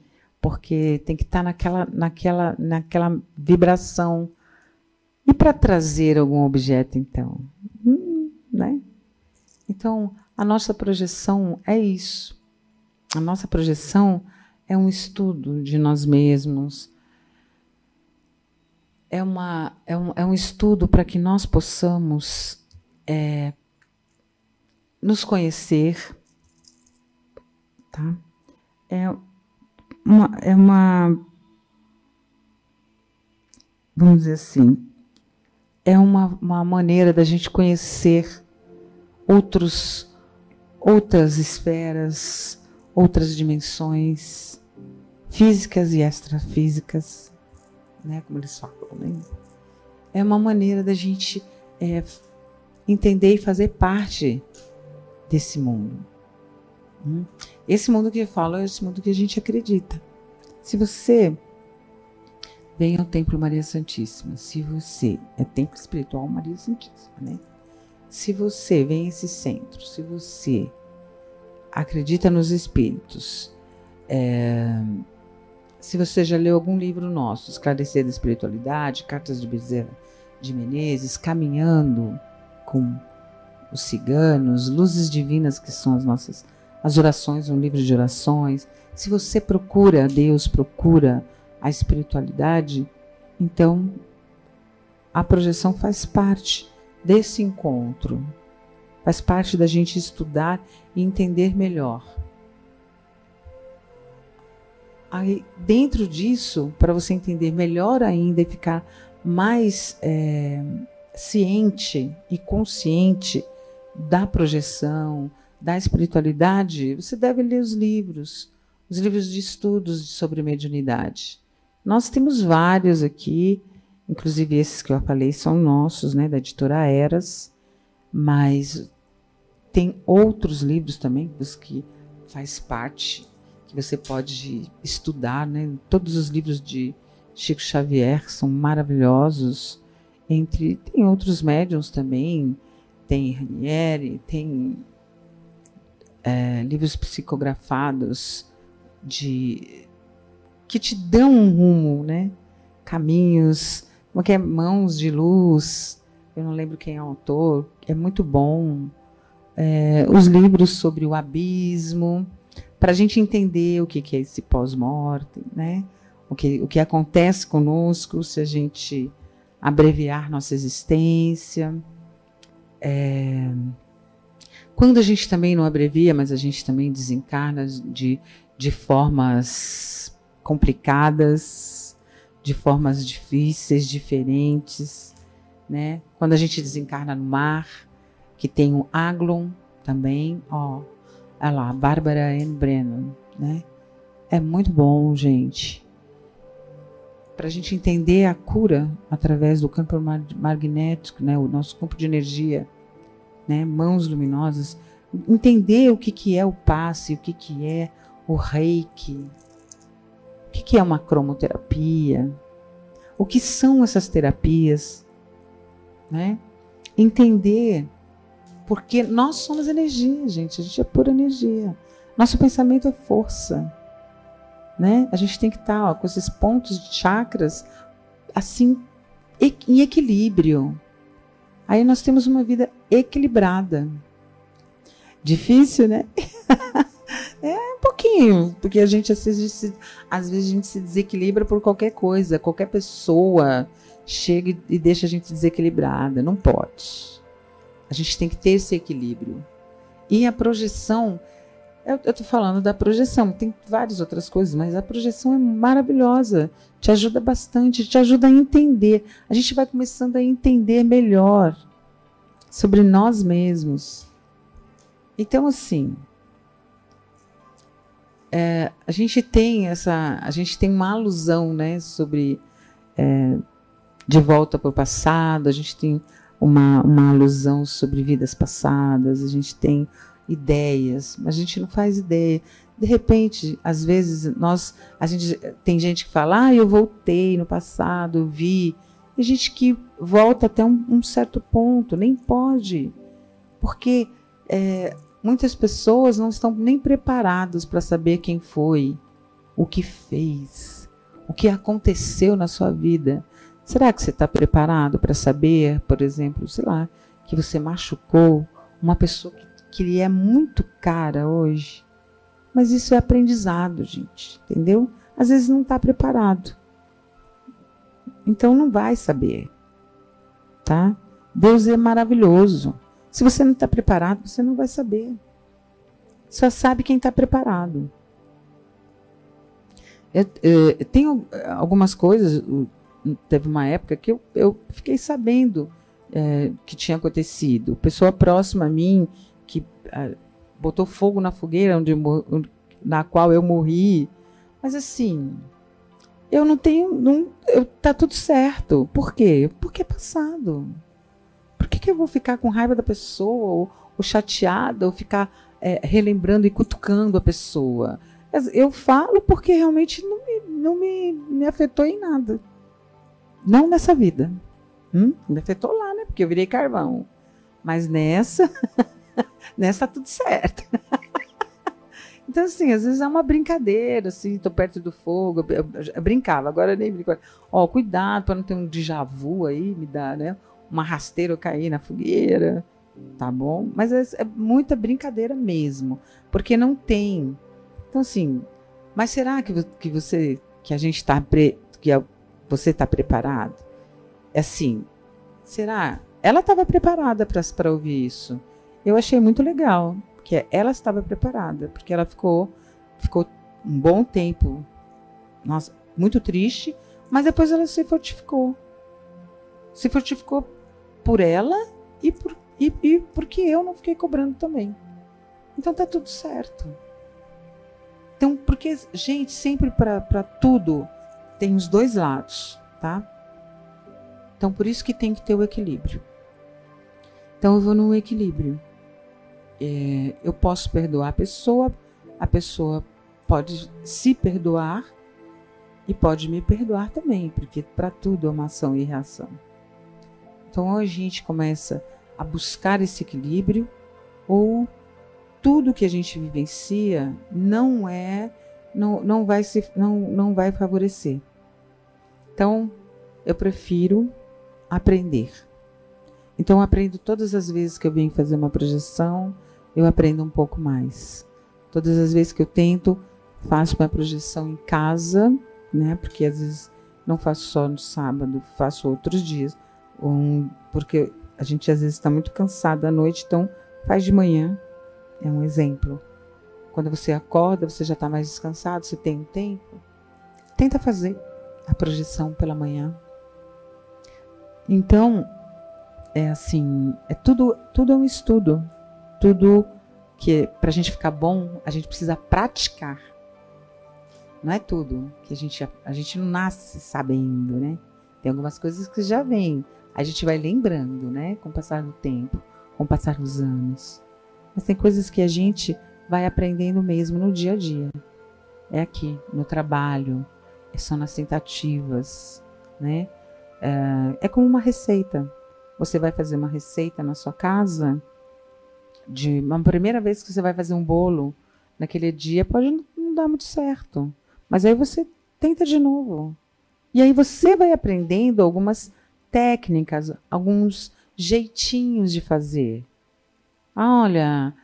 Porque tem que estar naquela vibração. E para trazer algum objeto, então? Né? Então, a nossa projeção é isso. A nossa projeção é um estudo de nós mesmos. É um estudo para que nós possamos nos conhecer. Tá? Vamos dizer assim, é uma maneira da gente conhecer outras esferas, outras dimensões, físicas e extrafísicas, né, como eles falam. Né? É uma maneira da gente entender e fazer parte desse mundo. Esse mundo que eu falo é esse mundo que a gente acredita. Se você vem ao Templo Maria Santíssima, se você é Templo Espiritual Maria Santíssima, né? Se você vem a esse centro, se você acredita nos espíritos, se você já leu algum livro nosso, Esclarecer da Espiritualidade, Cartas de Bezerra de Menezes, Caminhando com os Ciganos, Luzes Divinas, que são as orações, um livro de orações. Se você procura a Deus, procura a espiritualidade, então a projeção faz parte desse encontro, faz parte da gente estudar e entender melhor. Aí, dentro disso, para você entender melhor ainda e ficar mais ciente e consciente da projeção, da espiritualidade, você deve ler os livros de estudos sobre mediunidade. Nós temos vários aqui, inclusive esses que eu falei são nossos, né, da editora Eras, mas tem outros livros também, dos que faz parte, que você pode estudar, né? Todos os livros de Chico Xavier são maravilhosos. Tem outros médiuns também, tem Ranieri, tem livros psicografados que te dão um rumo, né? Caminhos, como que é? Mãos de Luz, eu não lembro quem é o autor, é muito bom. Os livros sobre o abismo, para a gente entender o que é esse pós-morte, né? O que acontece conosco se a gente abreviar nossa existência. Quando a gente também não abrevia, mas a gente também desencarna de formas complicadas, de formas difíceis, diferentes, né? Quando a gente desencarna no mar, que tem o Aglon também, olha lá, Bárbara Ann Brennan, né? É muito bom, gente. Para a gente entender a cura através do campo magnético, né? O nosso campo de energia, né? Mãos luminosas, entender o que é o passe, o que é o reiki, o que é uma cromoterapia, o que são essas terapias, né? Entender, porque nós somos energia, gente, a gente é pura energia, nosso pensamento é força, né? A gente tem que estar com esses pontos de chakras assim, em equilíbrio. Aí nós temos uma vida equilibrada. Difícil, né? Um pouquinho, porque às vezes a gente se desequilibra por qualquer coisa, qualquer pessoa chega e deixa a gente desequilibrada, não pode. A gente tem que ter esse equilíbrio. E a projeção, eu estou falando da projeção, tem várias outras coisas, mas a projeção é maravilhosa, te ajuda bastante, te ajuda a entender. A gente vai começando a entender melhor sobre nós mesmos. Então, assim, a gente tem uma alusão, né, sobre de volta para o passado, a gente tem uma alusão sobre vidas passadas, a gente tem ideias, mas a gente não faz ideia. De repente, às vezes, tem gente que fala, eu voltei no passado, vi. Tem gente que volta até um certo ponto, nem pode, porque muitas pessoas não estão nem preparadas para saber quem foi, o que fez, o que aconteceu na sua vida. Será que você está preparado para saber, por exemplo, sei lá, que você machucou uma pessoa que lhe é muito cara hoje? Mas isso é aprendizado, gente, entendeu? Às vezes não está preparado. Então não vai saber, tá? Deus é maravilhoso. Se você não está preparado, você não vai saber. Só sabe quem está preparado. Tenho algumas coisas. Teve uma época que eu fiquei sabendo que tinha acontecido. Pessoa próxima a mim que botou fogo na fogueira na qual eu morri. Mas assim, eu não tenho. Tá tudo certo. Por quê? Porque é passado. Por que eu vou ficar com raiva da pessoa, ou chateada, ou ficar relembrando e cutucando a pessoa? Eu falo porque realmente não me afetou em nada. Não nessa vida. Me afetou lá, né? Porque eu virei carvão. Mas nessa tá tudo certo. Então, assim, às vezes é uma brincadeira, assim, tô perto do fogo, eu brincava, agora eu nem brinco. Cuidado para não ter um déjà vu aí, me dá, né? Uma rasteira eu cair na fogueira, tá bom? Mas é muita brincadeira mesmo, porque não tem. Então, assim, mas será que você está preparado? Assim, será? Ela estava preparada para ouvir isso. Eu achei muito legal, que ela estava preparada, porque ela ficou um bom tempo, nossa, muito triste, mas depois ela se fortificou. Se fortificou por ela e porque eu não fiquei cobrando também. Então tá tudo certo. Então, porque, gente, sempre para tudo tem os dois lados, tá? Então, por isso que tem que ter o equilíbrio. Então, eu vou no equilíbrio. Eu posso perdoar a pessoa a pessoa pode se perdoar e pode me perdoar também, porque para tudo é uma ação e reação. Então, ou a gente começa a buscar esse equilíbrio, ou tudo que a gente vivencia não vai favorecer. Então, eu prefiro aprender. Então, eu aprendo todas as vezes que eu venho fazer uma projeção, eu aprendo um pouco mais. Todas as vezes que eu tento, faço uma projeção em casa, né? Porque às vezes não faço só no sábado, faço outros dias. Porque a gente às vezes está muito cansado à noite, então faz de manhã. É um exemplo. Quando você acorda, você já está mais descansado, você tem um tempo. Tenta fazer a projeção pela manhã. Então, é assim, tudo é um estudo. Tudo que para a gente ficar bom, a gente precisa praticar. Não é tudo que a gente não nasce sabendo, né? Tem algumas coisas que já vêm. A gente vai lembrando, né? Com o passar do tempo, com o passar dos anos. Mas tem coisas que a gente vai aprendendo mesmo no dia a dia. É aqui, no trabalho, são nas tentativas, né? É como uma receita. Você vai fazer uma receita na sua casa, de uma primeira vez que você vai fazer um bolo, naquele dia pode não dar muito certo. Mas aí você tenta de novo. E aí você vai aprendendo algumas técnicas, alguns jeitinhos de fazer. Olha,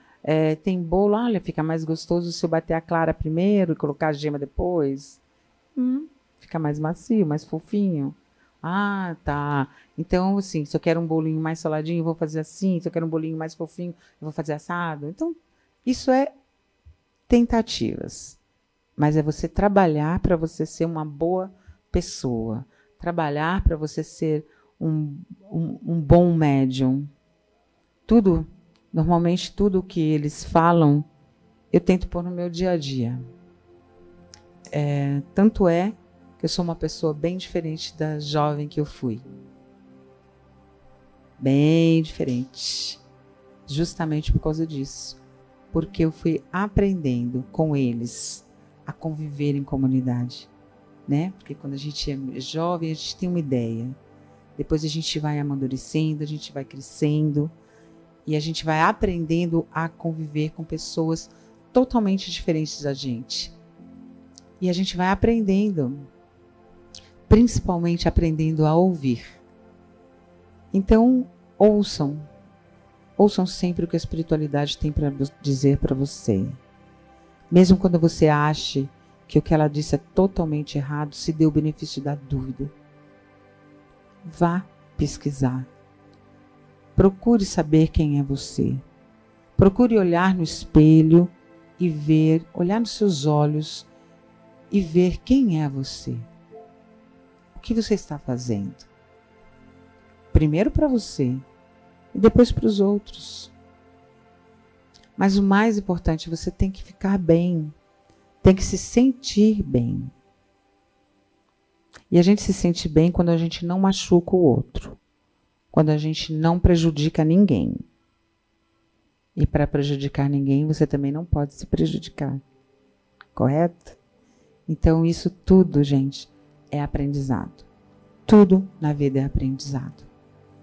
tem bolo, olha, fica mais gostoso se eu bater a clara primeiro e colocar a gema depois. Fica mais macio, mais fofinho. Ah, tá. Então, assim, se eu quero um bolinho mais saladinho, eu vou fazer assim. Se eu quero um bolinho mais fofinho, eu vou fazer assado. Então, isso é tentativas. Mas é você trabalhar para você ser uma boa pessoa. Trabalhar para você ser um bom médium. Normalmente tudo que eles falam, eu tento pôr no meu dia a dia. Tanto é que eu sou uma pessoa bem diferente da jovem que eu fui. Bem diferente. Justamente por causa disso. Porque eu fui aprendendo com eles a conviver em comunidade, né? Porque quando a gente é jovem, a gente tem uma ideia. Depois a gente vai amadurecendo, a gente vai crescendo e a gente vai aprendendo a conviver com pessoas totalmente diferentes da gente. E a gente vai aprendendo, principalmente aprendendo a ouvir. Então, ouçam sempre o que a espiritualidade tem para dizer para você. Mesmo quando você ache que o que ela disse é totalmente errado, se dê o benefício da dúvida. Vá pesquisar. Procure saber quem é você. Procure olhar no espelho e olhar nos seus olhos e ver quem é você. O que você está fazendo? Primeiro para você e depois para os outros. Mas o mais importante, você tem que ficar bem, tem que se sentir bem. E a gente se sente bem quando a gente não machuca o outro, quando a gente não prejudica ninguém. E para prejudicar ninguém, você também não pode se prejudicar, correto? Então isso tudo, gente, é aprendizado. Tudo na vida é aprendizado.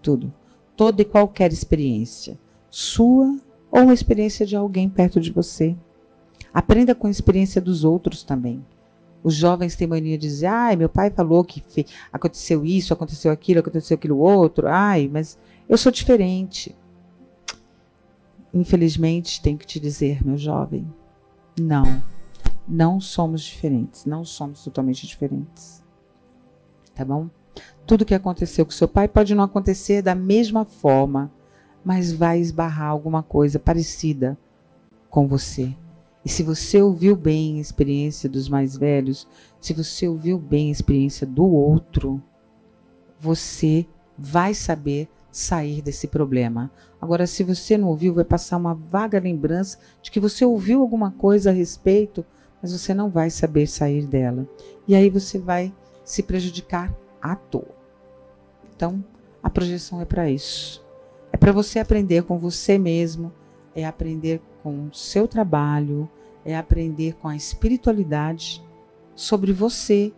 Tudo. Toda e qualquer experiência, sua ou uma experiência de alguém perto de você. Aprenda com a experiência dos outros também. Os jovens têm mania de dizer, meu pai falou que aconteceu isso, aconteceu aquilo outro. Mas eu sou diferente. Infelizmente, tenho que te dizer, meu jovem, não somos diferentes, não somos totalmente diferentes. Tá bom? Tudo que aconteceu com seu pai pode não acontecer da mesma forma, mas vai esbarrar alguma coisa parecida com você. E se você ouviu bem a experiência dos mais velhos, se você ouviu bem a experiência do outro, você vai saber sair desse problema. Agora, se você não ouviu, vai passar uma vaga lembrança de que você ouviu alguma coisa a respeito, mas você não vai saber sair dela. E aí você vai se prejudicar à toa. Então, a projeção é para isso. É para você aprender com você mesmo, é aprender com o seu trabalho, é aprender com a espiritualidade sobre você,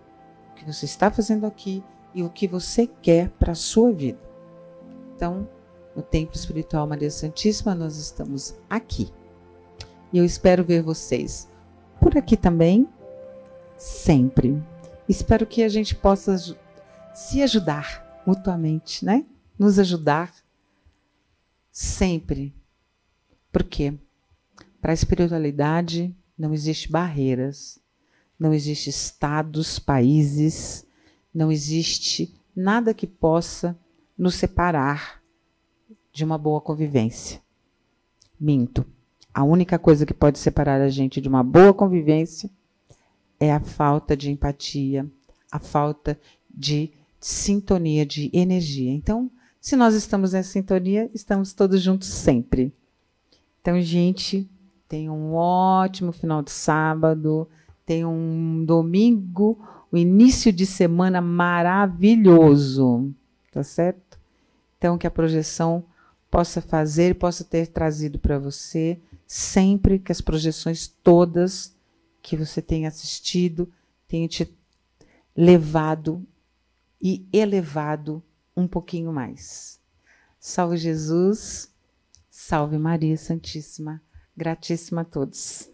o que você está fazendo aqui e o que você quer para a sua vida. Então, no Templo Espiritual Maria Santíssima, nós estamos aqui. E eu espero ver vocês por aqui também, sempre. Espero que a gente possa se ajudar mutuamente, né? Nos ajudar sempre. Por quê? Para a espiritualidade não existe barreiras, não existe estados, países, não existe nada que possa nos separar de uma boa convivência. Minto. A única coisa que pode separar a gente de uma boa convivência é a falta de empatia, a falta de sintonia, de energia. Então, se nós estamos nessa sintonia, estamos todos juntos sempre. Então, gente, tenham um ótimo final de sábado, tenham um domingo, um início de semana maravilhoso, tá certo? Então, que a projeção possa fazer, possa ter trazido para você, sempre que as projeções todas que você tenha assistido tenham te levado e elevado um pouquinho mais. Salve Jesus, salve Maria Santíssima, gratíssima a todos.